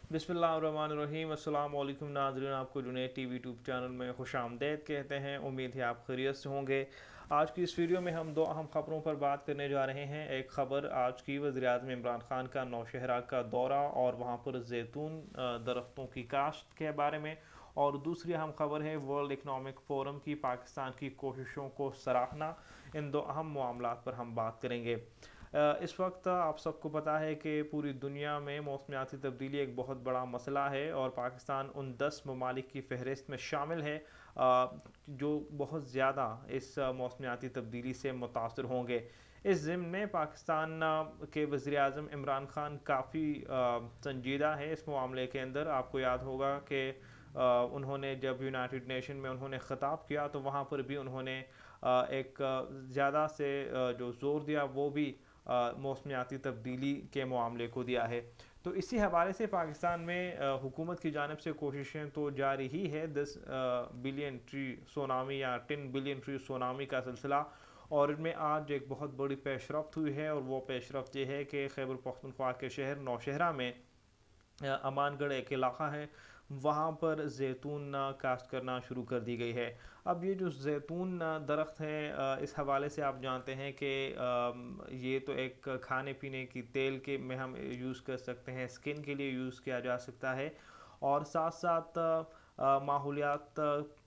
बिस्मिल्लाहिर्रहमानिर्रहीम। अस्सलाम वालेकुम नाज़रीन, आपको जुनैद टीवी यूट्यूब चैनल में खुशामदीद कहते हैं। उम्मीद है आप खैरियत से होंगे। आज की इस वीडियो में हम दो अहम ख़बरों पर बात करने जा रहे हैं। एक ख़बर आज की वज़ीर-ए-आज़म इमरान ख़ान का नौशहरा का दौरा और वहाँ पर ज़ैतून दरख्तों की काश्त के बारे में, और दूसरी अहम ख़बर है वर्ल्ड इकनॉमिक फ़ोरम की पाकिस्तान की कोशिशों को सराहना। इन दो अहम मामलात पर हम बात करेंगे। इस वक्त आप सबको पता है कि पूरी दुनिया में मौसमियाती तब्दीली एक बहुत बड़ा मसला है और पाकिस्तान उन 10 ममालिक की फ़हरिस्त में शामिल है जो बहुत ज़्यादा इस मौसमियाती तब्दीली से मुतासर होंगे। इस ज़िम्न में पाकिस्तान के वज़ीर-ए-आज़म इमरान ख़ान काफ़ी संजीदा है इस मामले के अंदर। आपको याद होगा कि उन्होंने जब यूनाइटेड नेशन में उन्होंने ख़िताब किया तो वहाँ पर भी उन्होंने एक ज़्यादा से जो ज़ोर दिया वो भी मौसमियाती तब्दीली के मामले को दिया है। तो इसी हवाले से पाकिस्तान में हुकूमत की जानिब से कोशिशें तो जारी ही है। 10 बिलियन ट्री सोनामी या 10 बिलियन ट्री सोनामी का सिलसिला, और इनमें आज एक बहुत बड़ी पेशरफ्त हुई है, और वो पेशरफ्त ये है कि खैबर पख्तूनख्वा के शहर नौशहरा में अमानगढ़ एक इलाका है, वहाँ पर ज़ैतून काश्त करना शुरू कर दी गई है। अब ये जो ज़ैतून दरख्त है, इस हवाले से आप जानते हैं कि ये तो एक खाने पीने की तेल के में हम यूज़ कर सकते हैं, स्किन के लिए यूज़ किया जा सकता है, और साथ साथ माहौलियात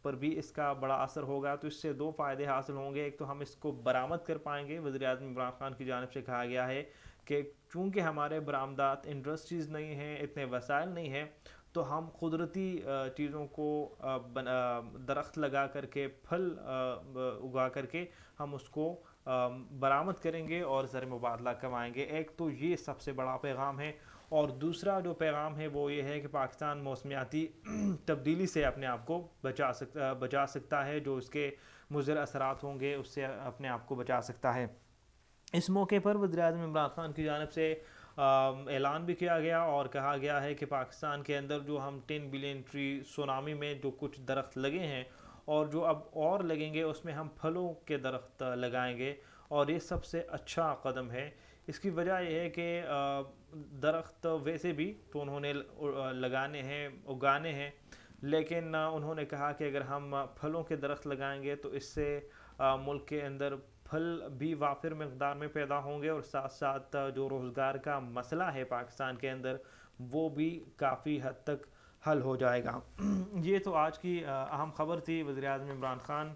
पर भी इसका बड़ा असर होगा। तो इससे दो फ़ायदे हासिल होंगे। एक तो हम इसको बरामद कर पाएंगे। वज़ीर-ए-आज़म इमरान ख़ान की जानिब से कहा गया है कि चूँकि हमारे बरामदात इंडस्ट्रीज़ नहीं हैं, इतने वसाइल नहीं हैं, तो हम कुदरती चीज़ों को दरख्त लगा करके फल उगा करके हम उसको बरामद करेंगे और ज़र मुबादला कमाएंगे। एक तो ये सबसे बड़ा पैगाम है, और दूसरा जो पैगाम है वो ये है कि पाकिस्तान मौसमियाती तब्दीली से अपने आप को बचा सकता है। जो उसके मुज़र असरात होंगे उससे अपने आप को बचा सकता है। इस मौके पर वज़ीर-ए-आज़म इमरान ख़ान की जानिब से ऐलान भी किया गया और कहा गया है कि पाकिस्तान के अंदर जो हम 10 बिलियन ट्री सुनामी में जो कुछ दरख्त लगे हैं और जो अब और लगेंगे उसमें हम फलों के दरख्त लगाएंगे, और ये सबसे अच्छा कदम है। इसकी वजह यह है कि दरख्त वैसे भी तो उन्होंने लगाने हैं, उगाने हैं, लेकिन उन्होंने कहा कि अगर हम फलों के दरख्त लगाएंगे तो इससे मुल्क के अंदर फल भी वाफिर मकदार में पैदा होंगे, और साथ साथ जो रोज़गार का मसला है पाकिस्तान के अंदर वो भी काफ़ी हद तक हल हो जाएगा। ये तो आज की अहम ख़बर थी। वज़ीर-ए-आज़म इमरान ख़ान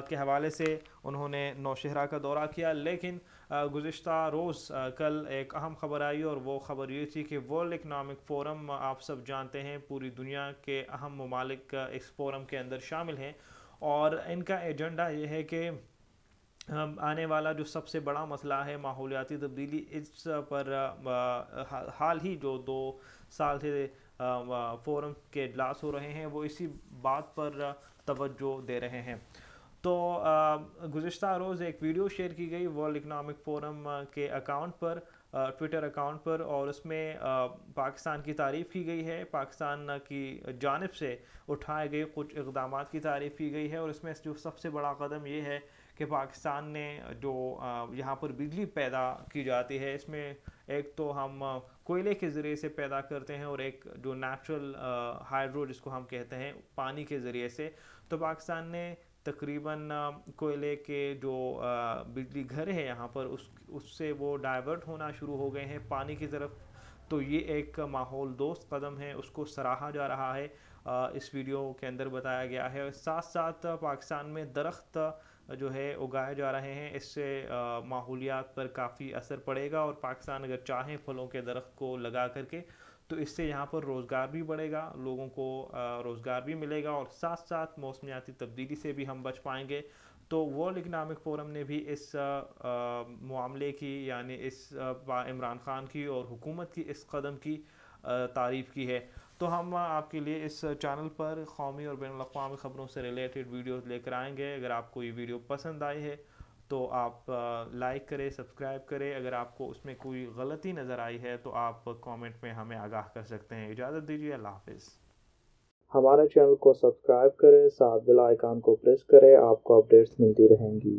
के हवाले से उन्होंने नौशहरा का दौरा किया, लेकिन गुज़िश्ता रोज़ कल एक अहम ख़बर आई, और वो ख़बर ये थी कि वर्ल्ड इकनॉमिक फ़ोरम, आप सब जानते हैं पूरी दुनिया के अहम ममालिक इस फ़ोरम के अंदर शामिल हैं, और इनका एजेंडा ये है कि आने वाला जो सबसे बड़ा मसला है माहौलियाती तब्दीली, इस पर हाल ही जो 2 साल से फ़ोरम के इजलास हो रहे हैं वो इसी बात पर तवज्जो दे रहे हैं। तो गुज़िश्ता रोज़ एक वीडियो शेयर की गई वर्ल्ड इकनॉमिक फ़ोरम के अकाउंट पर, ट्विटर अकाउंट पर, और उसमें पाकिस्तान की तारीफ़ की गई है। पाकिस्तान की जानिब से उठाए गए कुछ इक़दामात की तारीफ़ की गई है, और इसमें जो सबसे बड़ा कदम ये है कि पाकिस्तान ने जो यहाँ पर बिजली पैदा की जाती है, इसमें एक तो हम कोयले के ज़रिए से पैदा करते हैं, और एक जो नेचुरल हाइड्रो जिसको हम कहते हैं पानी के ज़रिए से। तो पाकिस्तान ने तकरीबन कोयले के जो बिजली घर है यहाँ पर उससे वो डाइवर्ट होना शुरू हो गए हैं पानी की तरफ। तो ये एक माहौल दोस्त कदम है, उसको सराहा जा रहा है, इस वीडियो के अंदर बताया गया है। साथ साथ पाकिस्तान में दरख्त जो है उगाए जा रहे हैं, इससे माहौलियात पर काफ़ी असर पड़ेगा, और पाकिस्तान अगर चाहें फलों के दरख्त को लगा करके तो इससे यहाँ पर रोज़गार भी बढ़ेगा, लोगों को रोज़गार भी मिलेगा, और साथ साथ मौसमियाती तब्दीली से भी हम बच पाएंगे। तो वर्ल्ड इकनॉमिक फ़ोरम ने भी इस मामले की, यानी इस इमरान ख़ान की और हुकूमत की इस कदम की तारीफ़ की है। तो हम आपके लिए इस चैनल पर कौमी और बैनुल-अक़वामी ख़बरों से रिलेटेड वीडियोज़ लेकर आएंगे। अगर आपको ये वीडियो पसंद आई है तो आप लाइक करें, सब्सक्राइब करें। अगर आपको उसमें कोई गलती नज़र आई है तो आप कमेंट में हमें आगाह कर सकते हैं। इजाज़त दीजिए, अल्लाह हाफ़िज़। हमारे चैनल को सब्सक्राइब करें, साथ बेल आइकन को प्रेस करें, आपको अपडेट्स मिलती रहेंगी।